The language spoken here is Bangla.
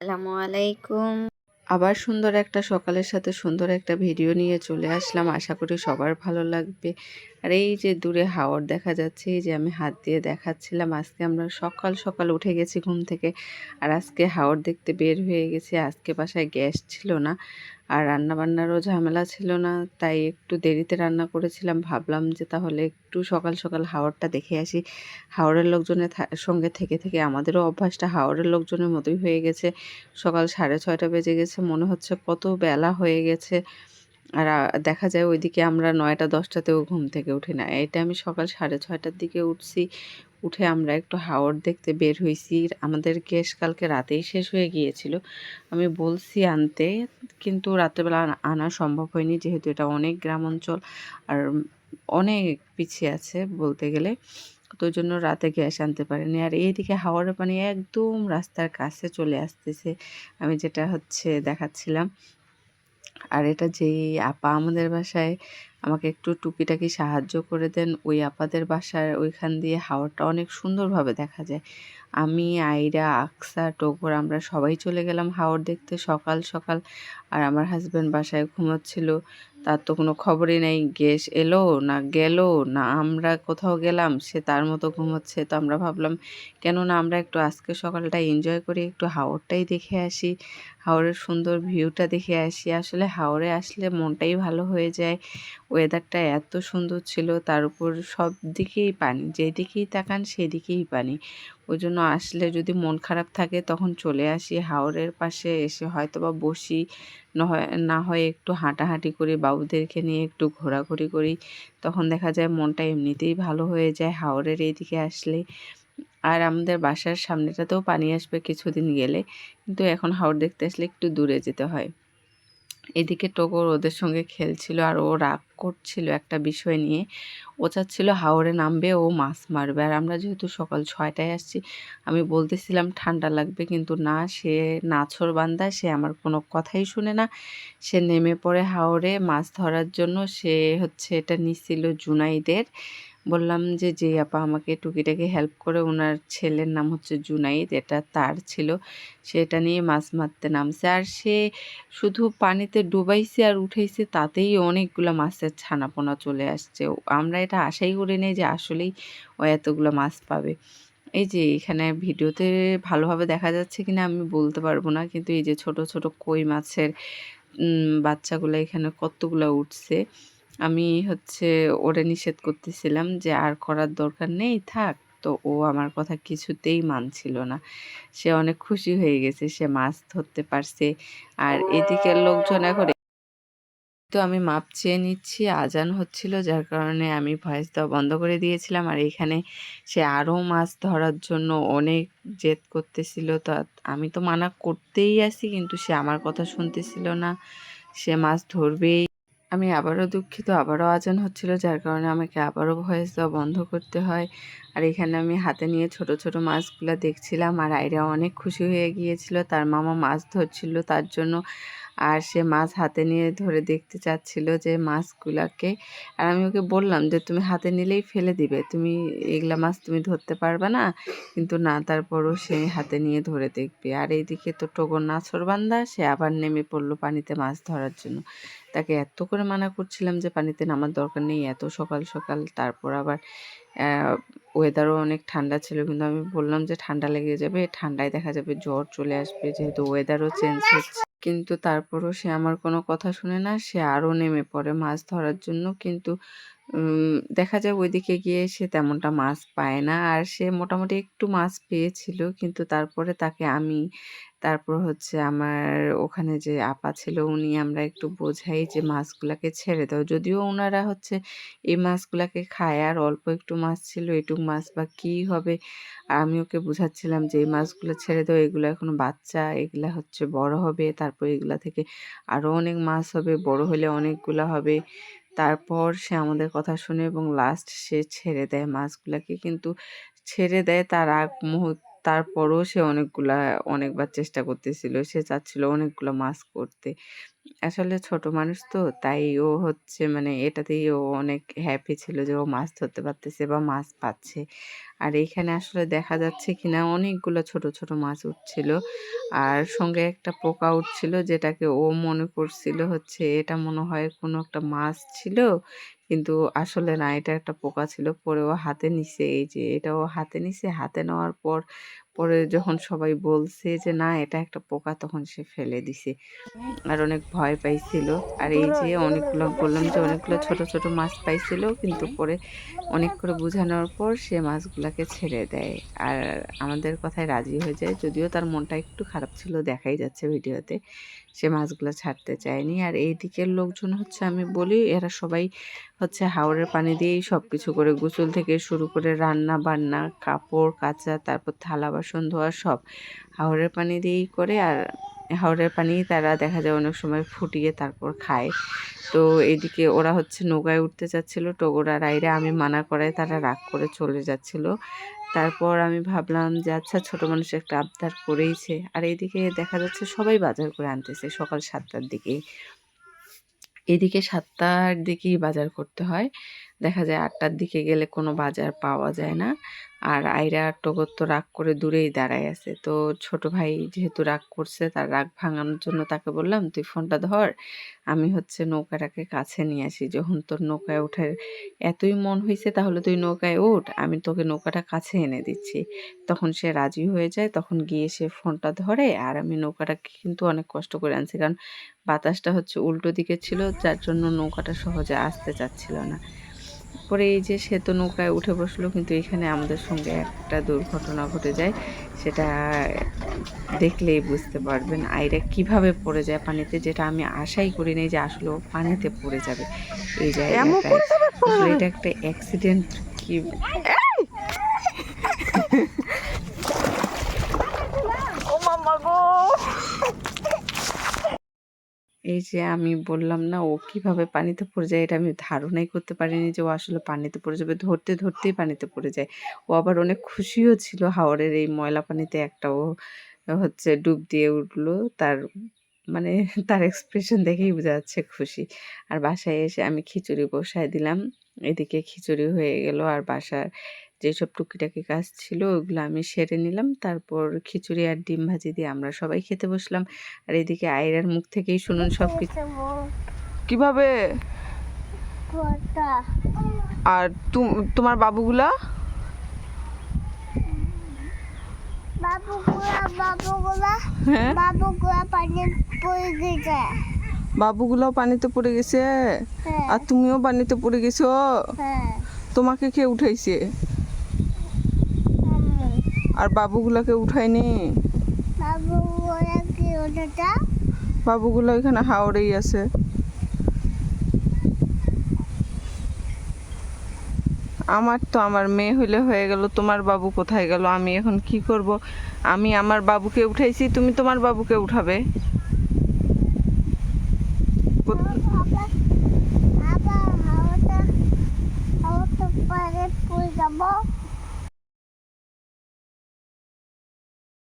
আসসালামু আলাইকুম। আবার সুন্দর একটা সকালের সাথে সুন্দর একটা ভিডিও নিয়ে চলে আসলাম। আশা করি সবার ভালো লাগবে। আর এই যে দূরে হাওর দেখা যাচ্ছে, এই যে আমি হাত দিয়ে দেখাচ্ছিলাম। আজকে আমরা সকাল সকাল উঠে গেছি ঘুম থেকে। আর আজকে হাওর দেখতে বের হয়ে গেছি। আজকে বাসায় গ্যাস ছিল না, আর রান্নাবান্নারও ঝামেলা ছিল না, তাই একটু দেরিতে রান্না করেছিলাম। ভাবলাম যে তাহলে একটু সকাল সকাল হাওরটা দেখে আসি। হাওরের লোকজনের সঙ্গে থেকে থেকে আমাদেরও অভ্যাসটা হাওরের লোকজনের মতোই হয়ে গেছে। সকাল 6:30 বেজে গেছে, মনে হচ্ছে কত বেলা হয়ে গেছে। আর দেখা যায় ওইদিকে আমরা 9টা-10টাতেও ঘুম থেকে উঠি না। এটা আমি সকাল 6:30টার দিকে উঠছি। উঠে আমরা একটু হাওর দেখতে বের হইছি। আমাদের গ্যাস কালকে রাতেই শেষ হয়ে গিয়েছিল। আমি বলছি আনতে, কিন্তু রাত্রেবেলা আনা সম্ভব হয়নি, যেহেতু এটা অনেক গ্রাম অঞ্চল আর অনেক পিছিয়ে আছে বলতে গেলে। তো ওই জন্য রাতে গ্যাস আনতে পারিনি। আর এইদিকে হাওরের পানি একদম রাস্তার কাছে চলে আসতেছে, আমি যেটা হচ্ছে দেখাচ্ছিলাম। আর এটা যেই আপা আমাদের বাসায় আমাকে একটু টুকিটাকি সাহায্য করে দেন, ওই আপাদের বাসার ওইখান দিয়ে হাওরটা অনেক সুন্দরভাবে দেখা যায়। আমি, আয়রা, আকসা, টগর আমরা সবাই চলে গেলাম হাওর দেখতে সকাল সকাল। আর আমার হাজব্যান্ড বাসায় ঘুমোচ্ছিল, তার তো কোনো খবরই নেই, গ্যাস এলো না গেল না আমরা কোথাও গেলাম, সে তার মতো ঘুমোচ্ছে। তো আমরা ভাবলাম কেন না আমরা একটু আজকে সকালটা এনজয় করি, একটু হাওরটাই দেখে আসি, হাওরের সুন্দর ভিউটা দেখে আসি। আসলে হাওরে আসলে মনটাই ভালো হয়ে যায়। ওয়েদারটা এত সুন্দর ছিল, তার উপর সব দিকেই পানি, যেদিকেই তাকান সেদিকেই পানি। ওই জন্য আসলে যদি মন খারাপ থাকে তখন চলে আসি হাওরের পাশে, এসে হয়তো বা বসি, না হয় একটু হাঁটাহাঁটি করি, বাবুদেরকে নিয়ে একটু ঘোরাঘুরি করি। তখন দেখা যায় মনটা এমনিতেই ভালো হয়ে যায় হাওরের এইদিকে আসলে। আর আমাদের বাসার সামনেটাতেও পানি আসবে কিছুদিন গেলে, কিন্তু এখন হাওর দেখতে আসলে একটু দূরে যেতে হয়। এদিকে টগর ওদের সঙ্গে খেলছিল, আর ও রাগ করছিল একটা বিষয় নিয়ে। ও চাচ্ছিল হাওরে নামবে, ও মাছ মারবে। আর আমরা যেহেতু সকাল 6টায় আসছি, আমি বলতেছিলাম ঠান্ডা লাগবে, কিন্তু না, সে নাছোড়বান্দা, সে আমার কোনো কথাই শুনে না। সে নেমে পড়ে হাওরে মাছ ধরার জন্য। সে হচ্ছে এটা নিছিল জুনাইদের। বললাম যে যে আপা আমাকে টুকিটাকি হেল্প করে, ওনার ছেলের নাম হচ্ছে জুনাইদ, এটা তার ছিল। সেটা নিয়ে মাছ মারতে নামছে, আর সে শুধু পানিতে ডুবাইছে আর উঠাইছে, তাতেই অনেকগুলো মাছের ছানাপোনা চলে আসছে। আমরা এটা আশাই করি নাই যে আসলেই ও এতগুলো মাছ পাবে। এই যে এখানে ভিডিওতে ভালোভাবে দেখা যাচ্ছে কিনা আমি বলতে পারবো না, কিন্তু এই যে ছোট ছোট কই মাছের বাচ্চাগুলো এখানে কতগুলো উঠছে। আমি হচ্ছে ওরে নিষেধ করতেছিলাম যে আর করার দরকার নেই, থাক। তো ও আমার কথা কিছুতেই মানছিল না। সে অনেক খুশি হয়ে গেছে, সে মাছ ধরতে পারছে। আর এদিকের লোকজন এখন, তো আমি মাপ চেয়ে নিচ্ছি, আজান হচ্ছিল, যার কারণে আমি ভয়েস দেওয়া বন্ধ করে দিয়েছিলাম। আর এখানে সে আরও মাছ ধরার জন্য অনেক জেদ করতেছিল। তো আমি তো মানা করতেই আছি, কিন্তু সে আমার কথা শুনতেছিল না, সে মাছ ধরবেই। আমি আবারও দুঃখিত, আবারও আজান হচ্ছিল, যার কারণে আমাকে আবারও ভয়েস দেওয়া বন্ধ করতে হয়। আর এখানে আমি হাতে নিয়ে ছোট ছোট মাছগুলা দেখছিলাম, আর আয়রা অনেক খুশি হয়ে গিয়েছিল, তার মামা মাছ ধরছিল তার জন্য। আর সে মাছ হাতে নিয়ে ধরে দেখতে চাচ্ছিল যে মাছগুলাকে। আর আমি ওকে বললাম যে তুমি হাতে নিলেই ফেলে দিবে, তুমি এগুলা মাছ তুমি ধরতে পারবে না, কিন্তু না, তারপরও সে হাতে নিয়ে ধরে দেখবে। আর এইদিকে তো টগর নাছোড়বান্দা, সে আবার নেমে পড়লো পানিতে মাছ ধরার জন্য। তাকে এত করে মানা করছিলাম যে পানিতে নামার দরকার নেই এত সকাল সকাল। তারপর আবার ওয়েদারও অনেক ঠান্ডা ছিল, কিন্তু আমি বললাম যে ঠান্ডা লেগে যাবে, ঠান্ডায় দেখা যাবে জ্বর চলে আসবে, যেহেতু ওয়েদারও চেঞ্জ হচ্ছে। কিন্তু তারপরও সে আমার কোনো কথা শুনে না, সে আরও নেমে পড়ে মাছ ধরার জন্য। কিন্তু দেখা যায় ওইদিকে গিয়ে সে তেমনটা মাছ পায় না। আর সে মোটামুটি একটু মাছ পেয়েছিল, কিন্তু তারপরে তাকে আমি, তারপর হচ্ছে আমার ওখানে যে আপা ছিল উনি, আমরা একটু বোঝাই যে মাছগুলাকে ছেড়ে দাও। যদিও ওনারা হচ্ছে এই মাছগুলাকে খায়, আর অল্প একটু মাছ ছিল, এটুক মাছ বা কী হবে। আর আমি ওকে বুঝাচ্ছিলাম যে এই মাছগুলো ছেড়ে দাও, এগুলো এখনো বাচ্চা, এগুলা হচ্ছে বড় হবে, তারপর এগুলা থেকে আরও অনেক মাছ হবে, বড় হলে অনেকগুলা হবে। তারপর সে আমাদের কথা শুনে এবং লাস্ট সে ছেড়ে দেয় মাছগুলাকে। কিন্তু ছেড়ে দেয় তার আগ মুহূর্ত, তারপরও সে অনেকবার চেষ্টা করতেছিল, সে চাচ্ছিল অনেকগুলো মাছ করতে। আসলে ছোট মানুষ তো, তাই ও হচ্ছে মানে এটাতেই ও অনেক হ্যাপি ছিল যে ও মাছ ধরতে পারতেছে বা মাছ পাচ্ছে। আর এইখানে আসলে দেখা যাচ্ছে কিনা অনেকগুলো ছোট ছোট মাছ উঠছিল, আর সঙ্গে একটা পোকা উঠছিল যেটাকে ও মনে করছিল হচ্ছে এটা মনে হয় কোনো একটা মাছ ছিল, কিন্তু আসলে না, এটা একটা পোকা ছিল। পরে ও হাতে নিছে, এই যে এটা ও হাতে নিছে, হাতে নেওয়ার পর পরে যখন সবাই বলছে যে না এটা একটা পোকা, তখন সে ফেলে দিছে আর অনেক ভয় পাইছিল। আর এই যে অনেকগুলো বললাম যে অনেকগুলো ছোট ছোট মাছ পাইছিল, কিন্তু পরে অনেক করে বোঝানোর পর সে মাছগুলাকে ছেড়ে দেয় আর আমাদের কথায় রাজি হয়ে যায়। যদিও তার মনটা একটু খারাপ ছিল, দেখাই যাচ্ছে ভিডিওতে, সে মাছগুলো ছাড়তে চায়নি। আর এই দিকের লোকজন হচ্ছে আমি বলি এরা সবাই হচ্ছে হাওরের পানি দিয়েই সব কিছু করে, গোসল থেকে শুরু করে রান্না বান্না, কাপড় কাচা, তারপর থালা বাসন ধোয়া সব হাওরের পানি দিয়েই করে। আর হাওরের পানি তারা দেখা যায় অনেক সময় ফুটিয়ে তারপর খায়। তো এইদিকে ওরা হচ্ছে নৌকায় উঠতে চাচ্ছিল, টগর আর আইরা আমি মানা করায় তারা রাগ করে চলে যাচ্ছিল। তারপর আমি ভাবলাম যে আচ্ছা ছোট মানুষ একটা আবদার করেইছে। আর এইদিকে দেখা যাচ্ছে সবাই বাজার করে আনতেছে সকাল 7টার দিকে। এদিকে 7টার দিকেই বাজার করতে হয়, দেখা যায় 8টার দিকে গেলে কোনো বাজার পাওয়া যায় না। আর আইরা আর টগর তো রাগ করে দূরেই দাঁড়ায় আছে। তো ছোট ভাই যেহেতু রাগ করছে, তার রাগ ভাঙানোর জন্য তাকে বললাম তুই ফোনটা ধর, আমি হচ্ছে নৌকাটাকে কাছে নিয়ে আসি। যখন তোর নৌকায় ওঠার এতই মন হয়েছে তাহলে তুই নৌকায় ওঠ, আমি তোকে নৌকাটা কাছে এনে দিচ্ছি। তখন সে রাজি হয়ে যায়, তখন গিয়ে সে ফোনটা ধরে। আর আমি নৌকাটাকে কিন্তু অনেক কষ্ট করে আনছি, কারণ বাতাসটা হচ্ছে উল্টো দিকে ছিল, যার জন্য নৌকাটা সহজে আসতে চাচ্ছিল না। পরে এই যে সে তো নৌকায় উঠে বসলো, কিন্তু এখানে আমাদের সঙ্গে একটা দুর্ঘটনা ঘটে যায়, সেটা দেখলেই বুঝতে পারবেন আইরা কিভাবে পড়ে যায় পানিতে, যেটা আমি আশাই করি নাই যে আসলে ও পানিতে পড়ে যাবে এই জায়গাটায়। আসলে এটা একটা অ্যাক্সিডেন্ট কি এই যে আমি বললাম না ও কিভাবে পানিতে পড়ে যায়, এটা আমি ধারণাই করতে পারিনি যে ও আসলে পানিতে পড়ে যাবে। ধরতে ধরতেই পানিতে পড়ে যায়। ও আবার অনেক খুশিও ছিল হাওরের এই ময়লা পানিতে একটা ও হচ্ছে ডুব দিয়ে উঠলো। তার মানে তার এক্সপ্রেশন দেখেই বোঝা যাচ্ছে খুশি। আর বাসায় এসে আমি খিচুড়ি বসায় দিলাম। এদিকে খিচুড়ি হয়ে গেল, আর বাসার যেসব টুকিটাকি কাজ ছিল ওগুলো আমি সেরে নিলাম। তারপর খিচুড়ি আর ডিম ভাজি দিয়ে আমরা সবাই খেতে বসলাম। আর এদিকে আয়রার মুখ থেকেই শুনুন সব কিছু। কিভাবে? আর তোমার বাবুগুলা? হ্যাঁ, বাবুগুলাও পানিতে পড়ে গেছে। আর তুমিও পানিতে পড়ে গেছো? তোমাকে কে উঠাইছে? আর বাবুগুলাকে উঠায়নি? বাবুগুলো এখানে হাওড়েই আছে। আমার মেয়ে হইলে হয়ে গেল, তোমার বাবু কোথায় গেল? আমি এখন কি করব? আমি আমার বাবুকে উঠাইছি, তুমি তোমার বাবুকে উঠাবে?